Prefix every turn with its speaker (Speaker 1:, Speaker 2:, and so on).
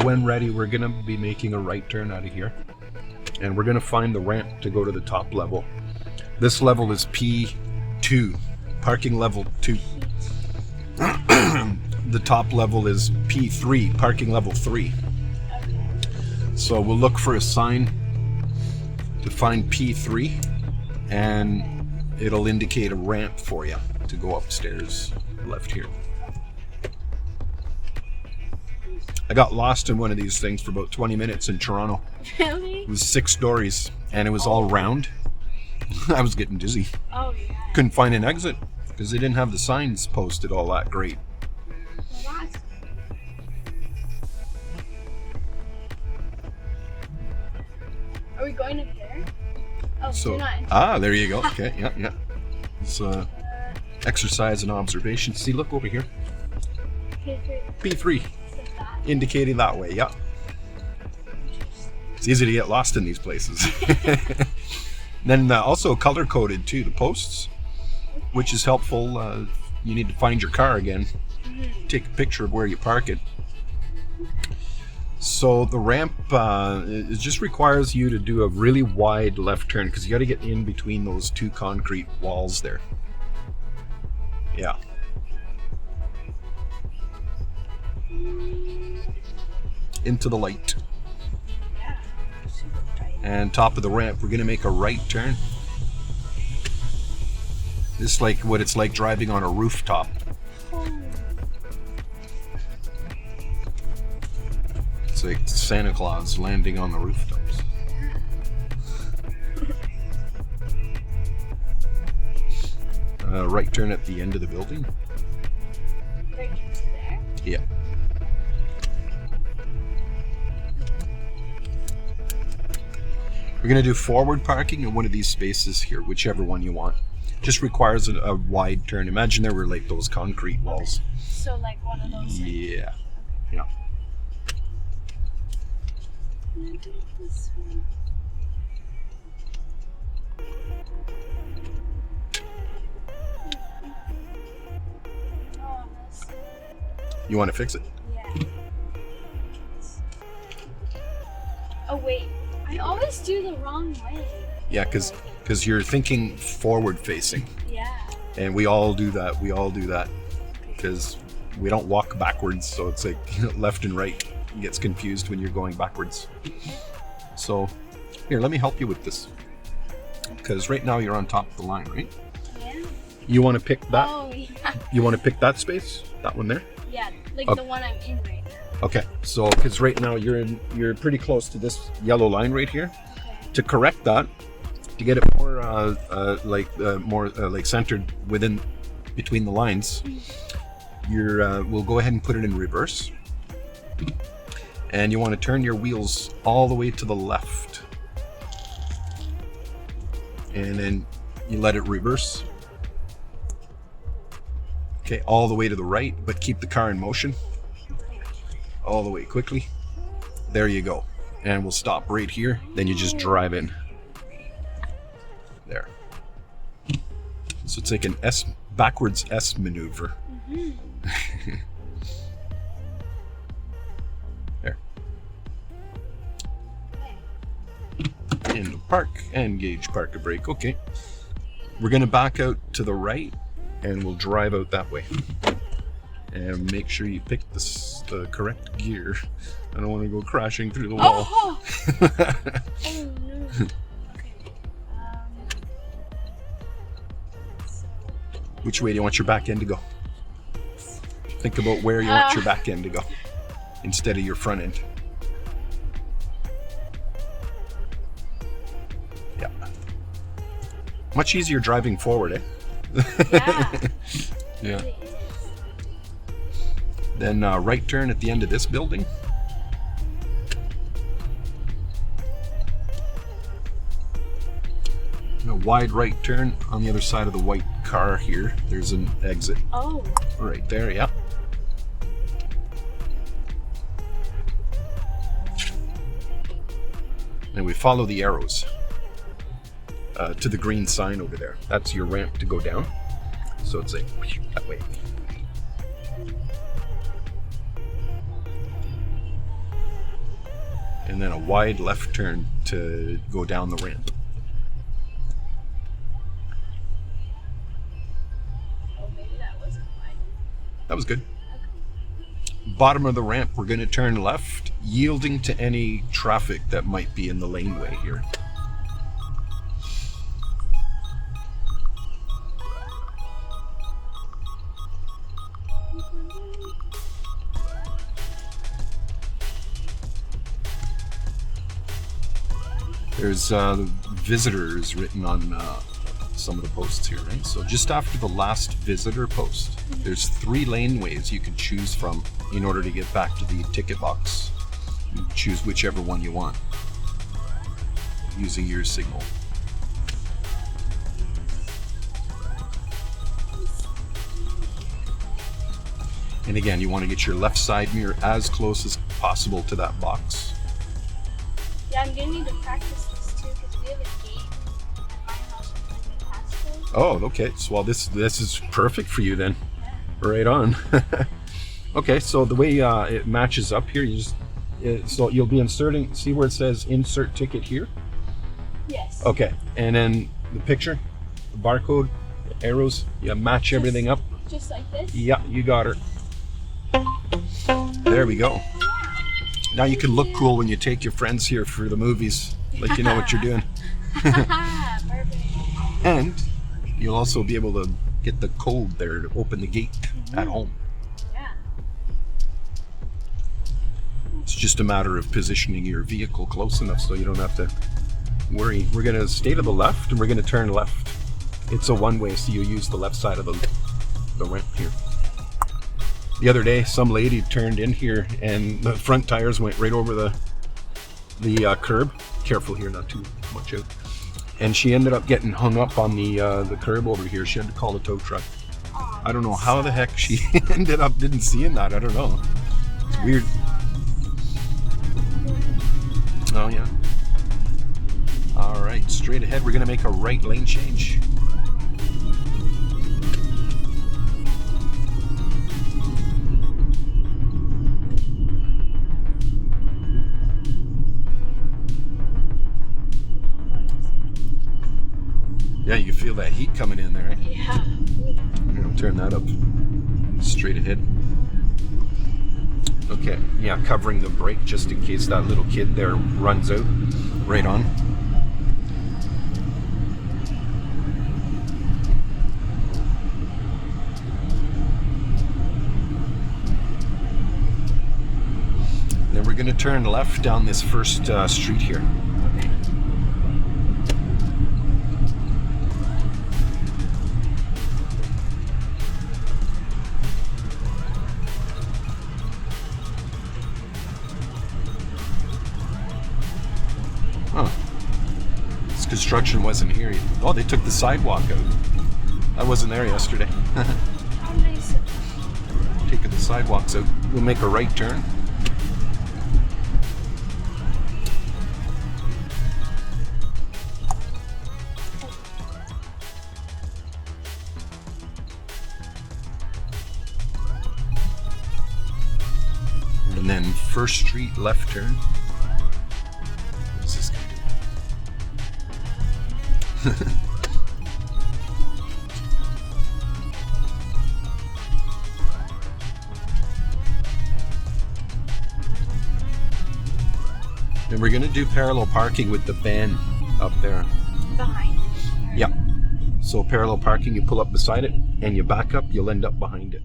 Speaker 1: When ready, we're gonna be making a right turn out of here, and we're gonna find the ramp to go to the top level. This level is P2, parking level 2. The top level is P3, parking level 3. So we'll look for a sign to find P3, and it'll indicate a ramp for you to go upstairs left here. I got lost in one of these things for about 20 minutes in Toronto.
Speaker 2: Really?
Speaker 1: It was 6 stories, and it was all round. I was getting dizzy.
Speaker 2: Oh, yeah.
Speaker 1: Couldn't find an exit because they didn't have the signs posted all that great.
Speaker 2: Well, are we going up there? Oh,
Speaker 1: So,
Speaker 2: you're not.
Speaker 1: there you go. Okay, yeah. It's exercise and observation. See, look over here. P3, indicating that way. Yeah. It's easy to get lost in these places. Then also color coded too, the posts, which is helpful. You need to find your car again. Take a picture of where you park it. So the ramp it just requires you to do a really wide left turn because you got to get in between those 2 concrete walls there. Yeah. Into the light. And top of the ramp, we're going to make a right turn. This is like what it's like driving on a rooftop. It's like Santa Claus landing on the rooftops. Right turn at the end of the building.
Speaker 2: Right to there?
Speaker 1: Yeah. We're going to do forward parking in one of these spaces here, whichever one you want. Just requires a wide turn. Imagine there were like those concrete walls.
Speaker 2: So like one of those.
Speaker 1: Yeah. Yeah.
Speaker 2: Oh, that's...
Speaker 1: You want to fix it?
Speaker 2: Yeah. Oh wait, I always do the wrong way.
Speaker 1: Yeah, because you're thinking forward facing.
Speaker 2: Yeah.
Speaker 1: And we all do that. We all do that because we don't walk backwards. So it's like left and right gets confused when you're going backwards. So here, let me help you with this. Because right now you're on top of the line, right?
Speaker 2: Yeah.
Speaker 1: You want to pick that?
Speaker 2: Oh yeah.
Speaker 1: You want to pick that space? That one there?
Speaker 2: Yeah, like
Speaker 1: Okay.
Speaker 2: the one I'm in right now.
Speaker 1: Okay. So because right now you're pretty close to this yellow line right here.
Speaker 2: Okay.
Speaker 1: To correct that, to get it more like centered between the lines, we'll go ahead and put it in reverse. And you want to turn your wheels all the way to the left. And then you let it reverse. Okay, all the way to the right, but keep the car in motion. All the way quickly. There you go. And we'll stop right here. Then you just drive in. There. So it's like an backwards S maneuver. There. In the park, engage park a brake. Okay. We're going to back out to the right and we'll drive out that way. And make sure you pick the correct gear. I don't want to go crashing through the wall.
Speaker 2: Oh, oh no. Okay. So,
Speaker 1: Which way do you want your back end to go? Think about where you want your back end to go instead of your front end. Yeah. Much easier driving forward, eh?
Speaker 2: yeah.
Speaker 1: Yeah.
Speaker 2: It is.
Speaker 1: Then right turn at the end of this building. A wide right turn on the other side of the white car here. There's an exit
Speaker 2: Oh.
Speaker 1: right there, yeah. And we follow the arrows to the green sign over there. That's your ramp to go down. So it's like that way. and then a wide left turn to go down the ramp.
Speaker 2: Oh, maybe that wasn't wide.
Speaker 1: That was good. Bottom of the ramp, we're going to turn left, yielding to any traffic that might be in the laneway here. There's visitors written on some of the posts here, right? So just after the last visitor post, there's 3 laneways you can choose from in order to get back to the ticket box. You choose whichever one you want using your signal. And again, you want to get your left side mirror as close as possible to that box.
Speaker 2: Yeah, I'm gonna need to practice this too because we have a game at my house with like a passcode.
Speaker 1: Oh, okay. So well, this is perfect for you then.
Speaker 2: Yeah.
Speaker 1: Right on. Okay, so the way it matches up here, you just so you'll be inserting. See where it says insert ticket here?
Speaker 2: Yes.
Speaker 1: Okay, and then the picture, the barcode, the arrows. You match everything up.
Speaker 2: Just like this?
Speaker 1: Yeah, you got her. There we go. Now you can look cool when you take your friends here for the movies, like you know what you're doing.
Speaker 2: Perfect.
Speaker 1: And you'll also be able to get the code there to open the gate at home.
Speaker 2: Yeah.
Speaker 1: It's just a matter of positioning your vehicle close enough so you don't have to worry. We're going to stay to the left and we're going to turn left. It's a one-way, so you use the left side of the ramp here. The other day, some lady turned in here and the front tires went right over the curb. Careful here, not too much out. And she ended up getting hung up on the curb over here. She had to call the tow truck.
Speaker 2: Oh,
Speaker 1: I don't know how the heck she ended up didn't seeing that. I don't know. It's weird. Oh yeah. All right, straight ahead. We're gonna make a right lane change. Yeah, you can feel that heat coming in there, right?
Speaker 2: Yeah.
Speaker 1: I'll turn that up. Straight ahead. Okay, yeah, covering the brake just in case that little kid there runs out. Right on. Then we're going to turn left down this first street here. Huh. This construction wasn't here. Oh, they took the sidewalk out. I wasn't there yesterday.
Speaker 2: How nice of them.
Speaker 1: Taking the sidewalks out. We'll make a right turn. And then First Street left turn. What's this guy doing? And we're going to do parallel parking with the van up there.
Speaker 2: Behind.
Speaker 1: Yeah. So parallel parking, you pull up beside it and you back up, you'll end up behind it.